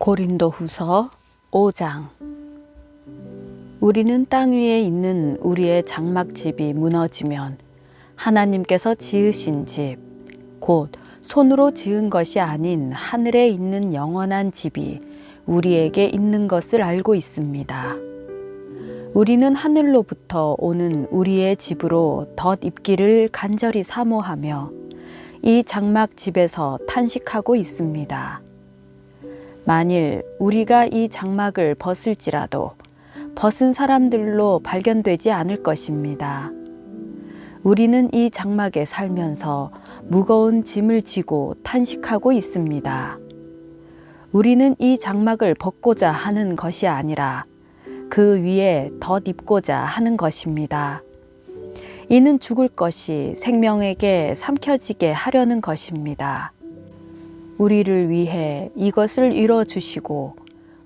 고린도후서 5장. 우리는 땅 위에 있는 우리의 장막집이 무너지면 하나님께서 지으신 집, 곧 손으로 지은 것이 아닌 하늘에 있는 영원한 집이 우리에게 있는 것을 알고 있습니다. 우리는 하늘로부터 오는 우리의 집으로 덧입기를 간절히 사모하며 이 장막집에서 탄식하고 있습니다. 만일 우리가 이 장막을 벗을지라도 벗은 사람들로 발견되지 않을 것입니다. 우리는 이 장막에 살면서 무거운 짐을 지고 탄식하고 있습니다. 우리는 이 장막을 벗고자 하는 것이 아니라 그 위에 덧입고자 하는 것입니다. 이는 죽을 것이 생명에게 삼켜지게 하려는 것입니다. 우리를 위해 이것을 이뤄주시고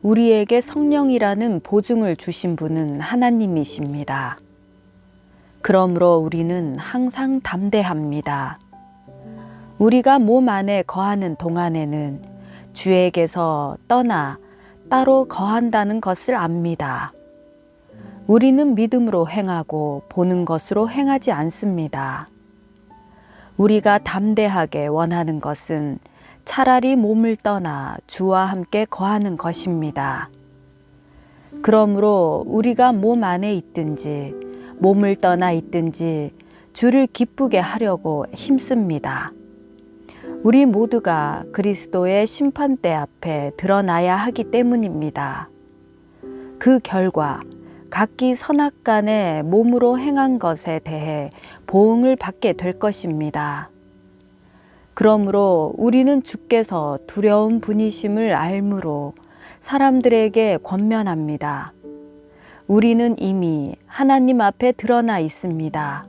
우리에게 성령이라는 보증을 주신 분은 하나님이십니다. 그러므로 우리는 항상 담대합니다. 우리가 몸 안에 거하는 동안에는 주에게서 떠나 따로 거한다는 것을 압니다. 우리는 믿음으로 행하고 보는 것으로 행하지 않습니다. 우리가 담대하게 원하는 것은 차라리 몸을 떠나 주와 함께 거하는 것입니다. 그러므로 우리가 몸 안에 있든지 몸을 떠나 있든지 주를 기쁘게 하려고 힘씁니다. 우리 모두가 그리스도의 심판대 앞에 드러나야 하기 때문입니다. 그 결과 각기 선악간에 몸으로 행한 것에 대해 보응을 받게 될 것입니다. 그러므로 우리는 주께서 두려운 분이심을 알므로 사람들에게 권면합니다. 우리는 이미 하나님 앞에 드러나 있습니다.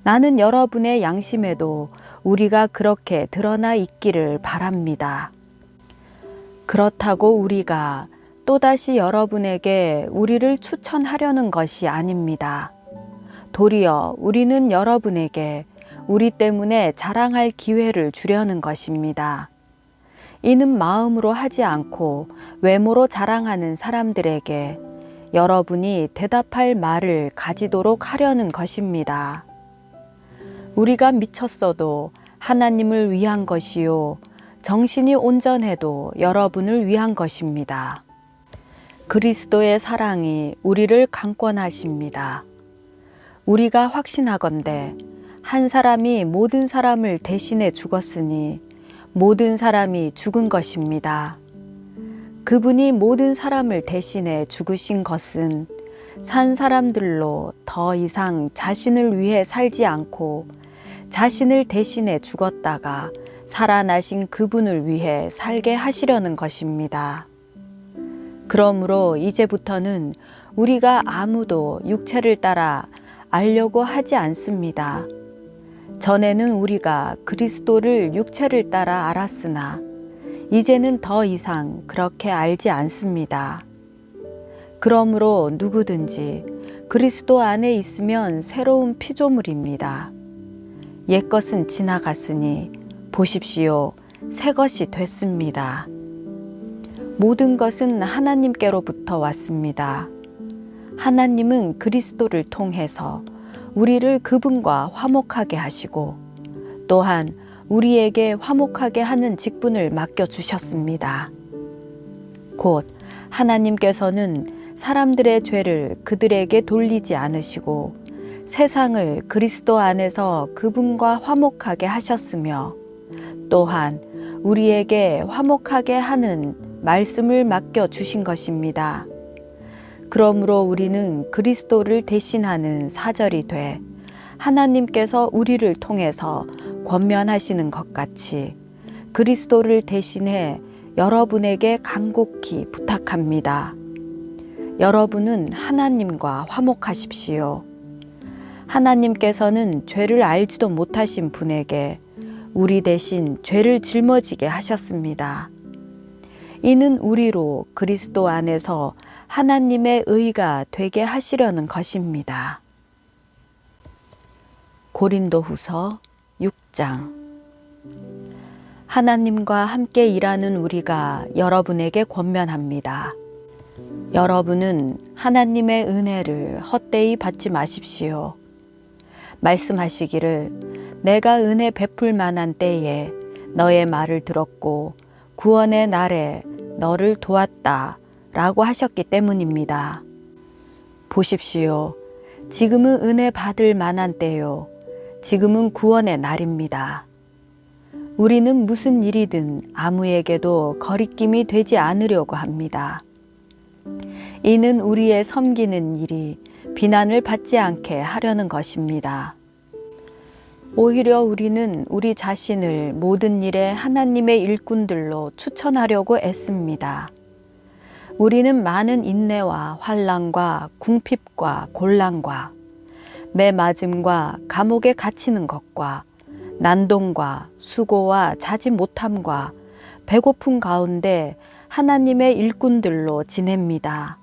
나는 여러분의 양심에도 우리가 그렇게 드러나 있기를 바랍니다. 그렇다고 우리가 또다시 여러분에게 우리를 추천하려는 것이 아닙니다. 도리어 우리는 여러분에게 우리 때문에 자랑할 기회를 주려는 것입니다. 이는 마음으로 하지 않고 외모로 자랑하는 사람들에게 여러분이 대답할 말을 가지도록 하려는 것입니다. 우리가 미쳤어도 하나님을 위한 것이요, 정신이 온전해도 여러분을 위한 것입니다. 그리스도의 사랑이 우리를 강권하십니다. 우리가 확신하건대 한 사람이 모든 사람을 대신해 죽었으니 모든 사람이 죽은 것입니다. 그분이 모든 사람을 대신해 죽으신 것은 산 사람들로 더 이상 자신을 위해 살지 않고 자신을 대신해 죽었다가 살아나신 그분을 위해 살게 하시려는 것입니다. 그러므로 이제부터는 우리가 아무도 육체를 따라 알려고 하지 않습니다. 전에는 우리가 그리스도를 육체를 따라 알았으나 이제는 더 이상 그렇게 알지 않습니다. 그러므로 누구든지 그리스도 안에 있으면 새로운 피조물입니다. 옛것은 지나갔으니 보십시오, 새 것이 됐습니다. 모든 것은 하나님께로부터 왔습니다. 하나님은 그리스도를 통해서 우리를 그분과 화목하게 하시고 또한 우리에게 화목하게 하는 직분을 맡겨주셨습니다. 곧 하나님께서는 사람들의 죄를 그들에게 돌리지 않으시고 세상을 그리스도 안에서 그분과 화목하게 하셨으며 또한 우리에게 화목하게 하는 말씀을 맡겨주신 것입니다. 그러므로 우리는 그리스도를 대신하는 사절이 돼 하나님께서 우리를 통해서 권면하시는 것 같이 그리스도를 대신해 여러분에게 간곡히 부탁합니다. 여러분은 하나님과 화목하십시오. 하나님께서는 죄를 알지도 못하신 분에게 우리 대신 죄를 짊어지게 하셨습니다. 이는 우리로 그리스도 안에서 하나님의 의가 되게 하시려는 것입니다. 고린도후서 6장. 하나님과 함께 일하는 우리가 여러분에게 권면합니다. 여러분은 하나님의 은혜를 헛되이 받지 마십시오. 말씀하시기를 내가 은혜 베풀 만한 때에 너의 말을 들었고 구원의 날에 너를 도왔다 라고 하셨기 때문입니다. 보십시오. 지금은 은혜 받을 만한 때요. 지금은 구원의 날입니다. 우리는 무슨 일이든 아무에게도 거리낌이 되지 않으려고 합니다. 이는 우리의 섬기는 일이 비난을 받지 않게 하려는 것입니다. 오히려 우리는 우리 자신을 모든 일에 하나님의 일꾼들로 추천하려고 애씁니다. 우리는 많은 인내와 환난과 궁핍과 곤란과 매맞음과 감옥에 갇히는 것과 난동과 수고와 자지 못함과 배고픔 가운데 하나님의 일꾼들로 지냅니다.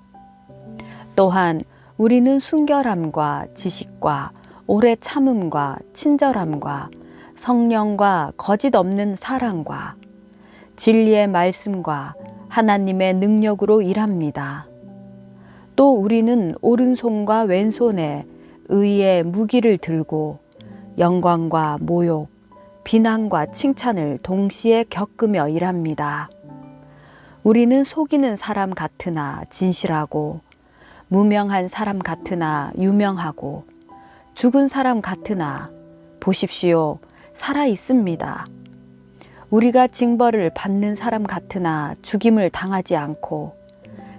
또한 우리는 순결함과 지식과 오래 참음과 친절함과 성령과 거짓 없는 사랑과 진리의 말씀과 하나님의 능력으로 일합니다. 또 우리는 오른손과 왼손에 의의 무기를 들고 영광과 모욕, 비난과 칭찬을 동시에 겪으며 일합니다. 우리는 속이는 사람 같으나 진실하고 무명한 사람 같으나 유명하고 죽은 사람 같으나 보십시오, 살아 있습니다. 우리가 징벌을 받는 사람 같으나 죽임을 당하지 않고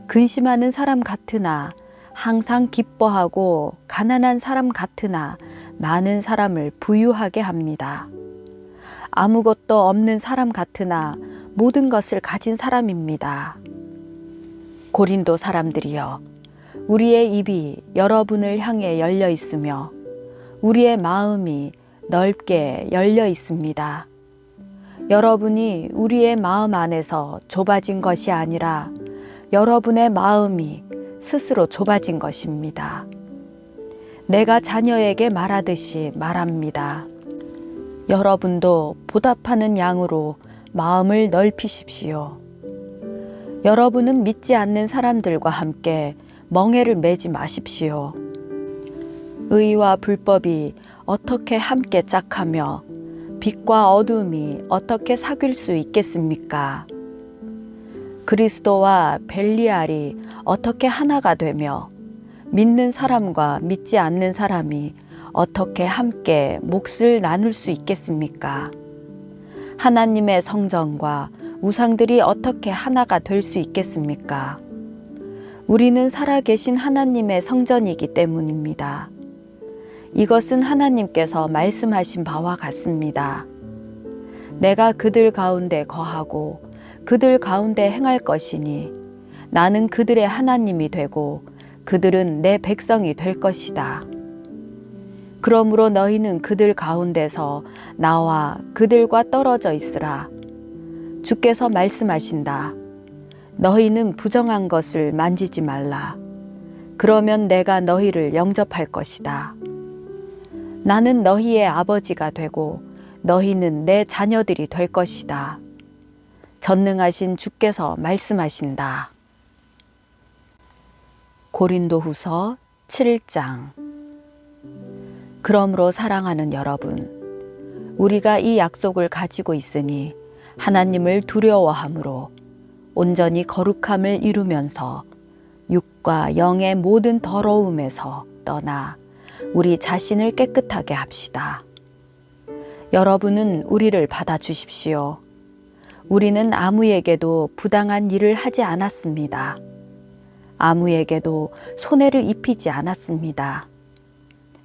근심하는 사람 같으나 항상 기뻐하고 가난한 사람 같으나 많은 사람을 부유하게 합니다. 아무것도 없는 사람 같으나 모든 것을 가진 사람입니다. 고린도 사람들이여, 우리의 입이 여러분을 향해 열려 있으며 우리의 마음이 넓게 열려 있습니다. 여러분이 우리의 마음 안에서 좁아진 것이 아니라 여러분의 마음이 스스로 좁아진 것입니다. 내가 자녀에게 말하듯이 말합니다. 여러분도 보답하는 양으로 마음을 넓히십시오. 여러분은 믿지 않는 사람들과 함께 멍에를 매지 마십시오. 의와 불법이 어떻게 함께 짝하며 빛과 어두움이 어떻게 사귈 수 있겠습니까? 그리스도와 벨리알이 어떻게 하나가 되며 믿는 사람과 믿지 않는 사람이 어떻게 함께 몫을 나눌 수 있겠습니까? 하나님의 성전과 우상들이 어떻게 하나가 될 수 있겠습니까? 우리는 살아계신 하나님의 성전이기 때문입니다. 이것은 하나님께서 말씀하신 바와 같습니다. 내가 그들 가운데 거하고 그들 가운데 행할 것이니 나는 그들의 하나님이 되고 그들은 내 백성이 될 것이다. 그러므로 너희는 그들 가운데서 나와 그들과 떨어져 있으라. 주께서 말씀하신다. 너희는 부정한 것을 만지지 말라. 그러면 내가 너희를 영접할 것이다. 나는 너희의 아버지가 되고 너희는 내 자녀들이 될 것이다. 전능하신 주께서 말씀하신다. 고린도후서 7장. 그러므로 사랑하는 여러분, 우리가 이 약속을 가지고 있으니 하나님을 두려워함으로 온전히 거룩함을 이루면서 육과 영의 모든 더러움에서 떠나 우리 자신을 깨끗하게 합시다. 여러분은 우리를 받아주십시오. 우리는 아무에게도 부당한 일을 하지 않았습니다. 아무에게도 손해를 입히지 않았습니다.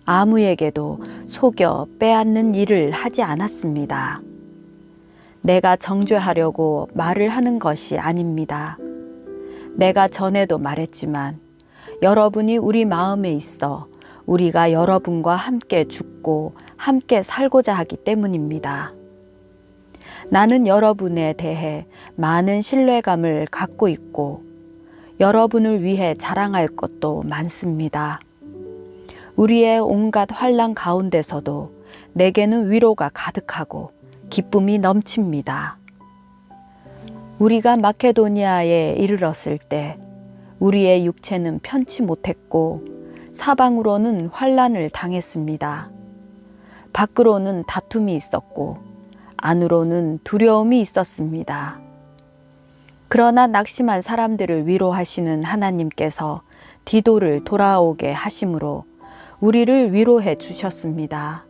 아무에게도 속여 빼앗는 일을 하지 않았습니다. 내가 정죄하려고 말을 하는 것이 아닙니다. 내가 전에도 말했지만 여러분이 우리 마음에 있어 우리가 여러분과 함께 죽고 함께 살고자 하기 때문입니다. 나는 여러분에 대해 많은 신뢰감을 갖고 있고 여러분을 위해 자랑할 것도 많습니다. 우리의 온갖 환난 가운데서도 내게는 위로가 가득하고 기쁨이 넘칩니다. 우리가 마케도니아에 이르렀을 때 우리의 육체는 편치 못했고 사방으로는 환난을 당했습니다. 밖으로는 다툼이 있었고 안으로는 두려움이 있었습니다. 그러나 낙심한 사람들을 위로하시는 하나님께서 디도를 돌아오게 하심으로 우리를 위로해 주셨습니다.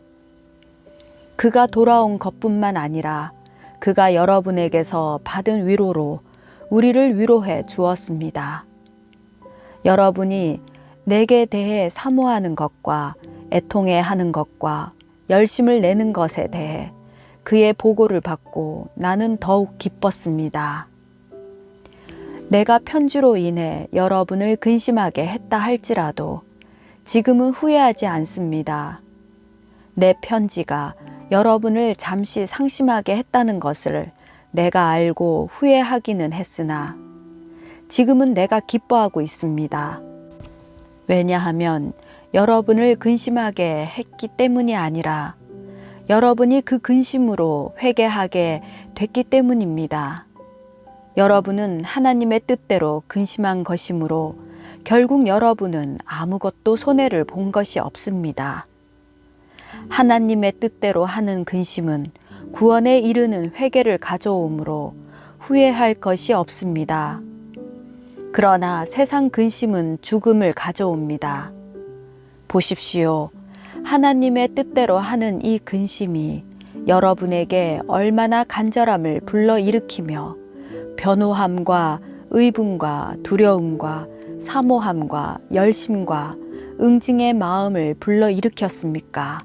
그가 돌아온 것뿐만 아니라 그가 여러분에게서 받은 위로로 우리를 위로해 주었습니다. 여러분이 내게 대해 사모하는 것과 애통해하는 것과 열심을 내는 것에 대해 그의 보고를 받고 나는 더욱 기뻤습니다. 내가 편지로 인해 여러분을 근심하게 했다 할지라도 지금은 후회하지 않습니다. 내 편지가 여러분을 잠시 상심하게 했다는 것을 내가 알고 후회하기는 했으나 지금은 내가 기뻐하고 있습니다. 왜냐하면 여러분을 근심하게 했기 때문이 아니라 여러분이 그 근심으로 회개하게 됐기 때문입니다. 여러분은 하나님의 뜻대로 근심한 것이므로 결국 여러분은 아무것도 손해를 본 것이 없습니다. 하나님의 뜻대로 하는 근심은 구원에 이르는 회개를 가져오므로 후회할 것이 없습니다. 그러나 세상 근심은 죽음을 가져옵니다. 보십시오. 하나님의 뜻대로 하는 이 근심이 여러분에게 얼마나 간절함을 불러일으키며 변호함과 의분과 두려움과 사모함과 열심과 응징의 마음을 불러일으켰습니까?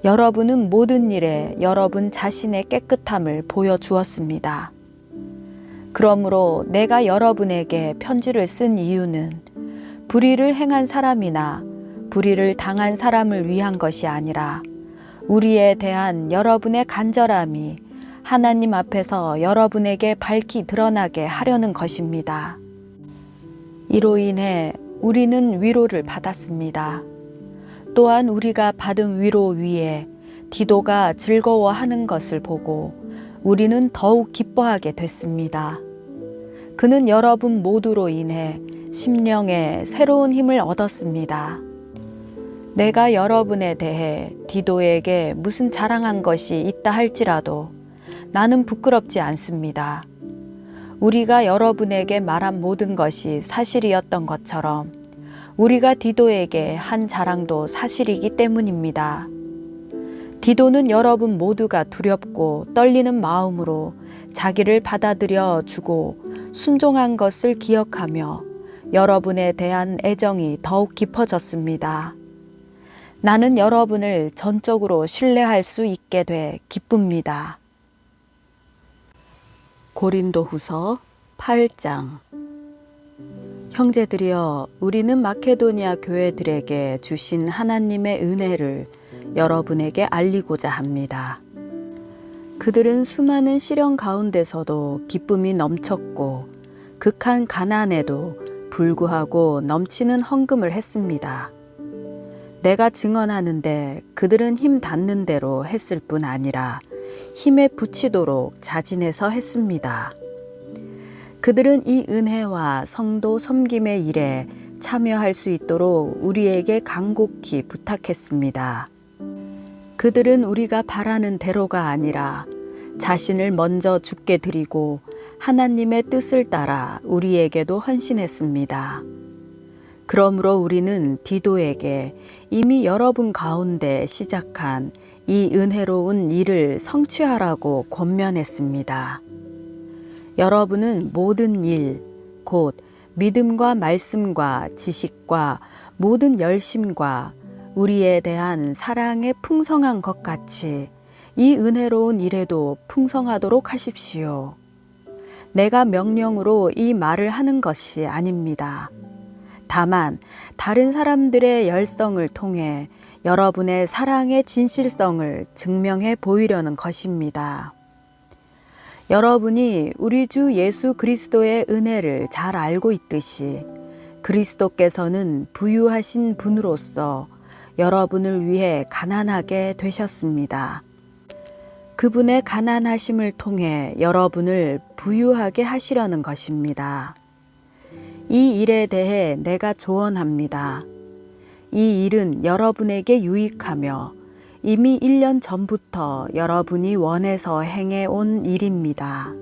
여러분은 모든 일에 여러분 자신의 깨끗함을 보여주었습니다. 그러므로 내가 여러분에게 편지를 쓴 이유는 불의를 행한 사람이나 불의를 당한 사람을 위한 것이 아니라 우리에 대한 여러분의 간절함이 하나님 앞에서 여러분에게 밝히 드러나게 하려는 것입니다. 이로 인해 우리는 위로를 받았습니다. 또한 우리가 받은 위로 위에 디도가 즐거워하는 것을 보고 우리는 더욱 기뻐하게 됐습니다. 그는 여러분 모두로 인해 심령에 새로운 힘을 얻었습니다. 내가 여러분에 대해 디도에게 무슨 자랑한 것이 있다 할지라도 나는 부끄럽지 않습니다. 우리가 여러분에게 말한 모든 것이 사실이었던 것처럼 우리가 디도에게 한 자랑도 사실이기 때문입니다. 디도는 여러분 모두가 두렵고 떨리는 마음으로 자기를 받아들여 주고 순종한 것을 기억하며 여러분에 대한 애정이 더욱 깊어졌습니다. 나는 여러분을 전적으로 신뢰할 수 있게 돼 기쁩니다. 고린도후서 8장. 형제들이여, 우리는 마케도니아 교회들에게 주신 하나님의 은혜를 여러분에게 알리고자 합니다. 그들은 수많은 시련 가운데서도 기쁨이 넘쳤고 극한 가난에도 불구하고 넘치는 헌금을 했습니다. 내가 증언하는데 그들은 힘 닿는 대로 했을 뿐 아니라 힘에 부치도록 자진해서 했습니다. 그들은 이 은혜와 성도 섬김의 일에 참여할 수 있도록 우리에게 간곡히 부탁했습니다. 그들은 우리가 바라는 대로가 아니라 자신을 먼저 주께 드리고 하나님의 뜻을 따라 우리에게도 헌신했습니다. 그러므로 우리는 디도에게 이미 여러분 가운데 시작한 이 은혜로운 일을 성취하라고 권면했습니다. 여러분은 모든 일, 곧 믿음과 말씀과 지식과 모든 열심과 우리에 대한 사랑에 풍성한 것 같이 이 은혜로운 일에도 풍성하도록 하십시오. 내가 명령으로 이 말을 하는 것이 아닙니다. 다만 다른 사람들의 열성을 통해 여러분의 사랑의 진실성을 증명해 보이려는 것입니다. 여러분이 우리 주 예수 그리스도의 은혜를 잘 알고 있듯이 그리스도께서는 부유하신 분으로서 여러분을 위해 가난하게 되셨습니다. 그분의 가난하심을 통해 여러분을 부유하게 하시려는 것입니다. 이 일에 대해 내가 조언합니다. 이 일은 여러분에게 유익하며 이미 1년 전부터 여러분이 원해서 행해 온 일입니다.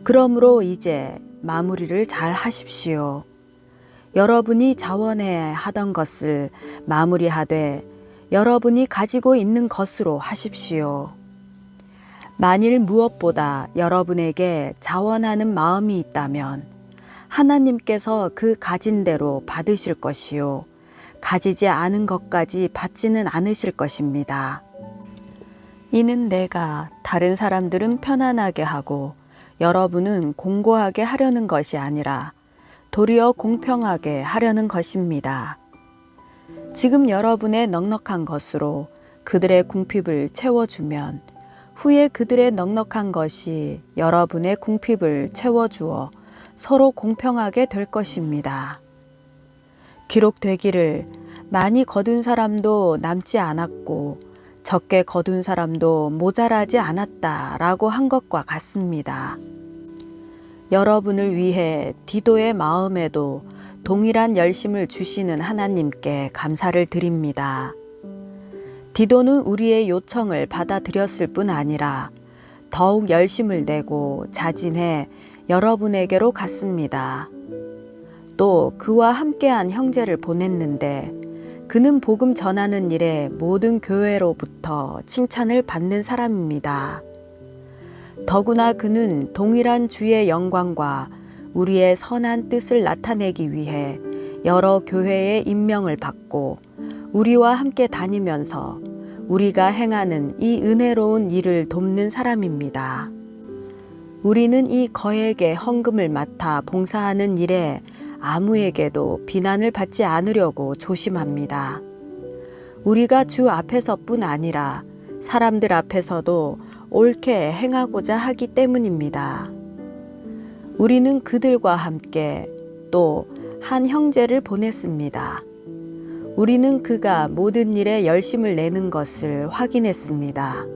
그러므로 이제 마무리를 잘 하십시오. 여러분이 자원해야 하던 것을 마무리하되 여러분이 가지고 있는 것으로 하십시오. 만일 무엇보다 여러분에게 자원하는 마음이 있다면 하나님께서 그 가진 대로 받으실 것이요. 가지지 않은 것까지 받지는 않으실 것입니다. 이는 내가 다른 사람들은 편안하게 하고 여러분은 공고하게 하려는 것이 아니라 도리어 공평하게 하려는 것입니다. 지금 여러분의 넉넉한 것으로 그들의 궁핍을 채워주면 후에 그들의 넉넉한 것이 여러분의 궁핍을 채워주어 서로 공평하게 될 것입니다. 기록되기를 많이 거둔 사람도 남지 않았고 적게 거둔 사람도 모자라지 않았다라고 한 것과 같습니다. 여러분을 위해 디도의 마음에도 동일한 열심을 주시는 하나님께 감사를 드립니다. 디도는 우리의 요청을 받아들였을 뿐 아니라 더욱 열심을 내고 자진해 여러분에게로 갔습니다. 또 그와 함께한 형제를 보냈는데 그는 복음 전하는 일에 모든 교회로부터 칭찬을 받는 사람입니다. 더구나 그는 동일한 주의 영광과 우리의 선한 뜻을 나타내기 위해 여러 교회의 임명을 받고 우리와 함께 다니면서 우리가 행하는 이 은혜로운 일을 돕는 사람입니다. 우리는 이 거액의 헌금을 맡아 봉사하는 일에 아무에게도 비난을 받지 않으려고 조심합니다. 우리가 주 앞에서뿐 아니라 사람들 앞에서도 옳게 행하고자 하기 때문입니다. 우리는 그들과 함께 또 한 형제를 보냈습니다. 우리는 그가 모든 일에 열심을 내는 것을 확인했습니다.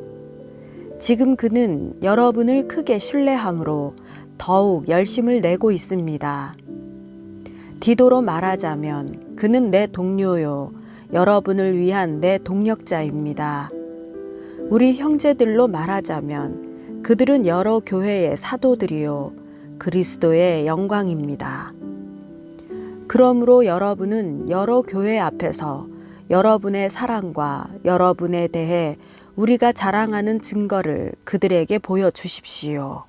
지금 그는 여러분을 크게 신뢰함으로 더욱 열심을 내고 있습니다. 디도로 말하자면 그는 내 동료요, 여러분을 위한 내 동력자입니다. 우리 형제들로 말하자면 그들은 여러 교회의 사도들이요, 그리스도의 영광입니다. 그러므로 여러분은 여러 교회 앞에서 여러분의 사랑과 여러분에 대해 우리가 자랑하는 증거를 그들에게 보여주십시오.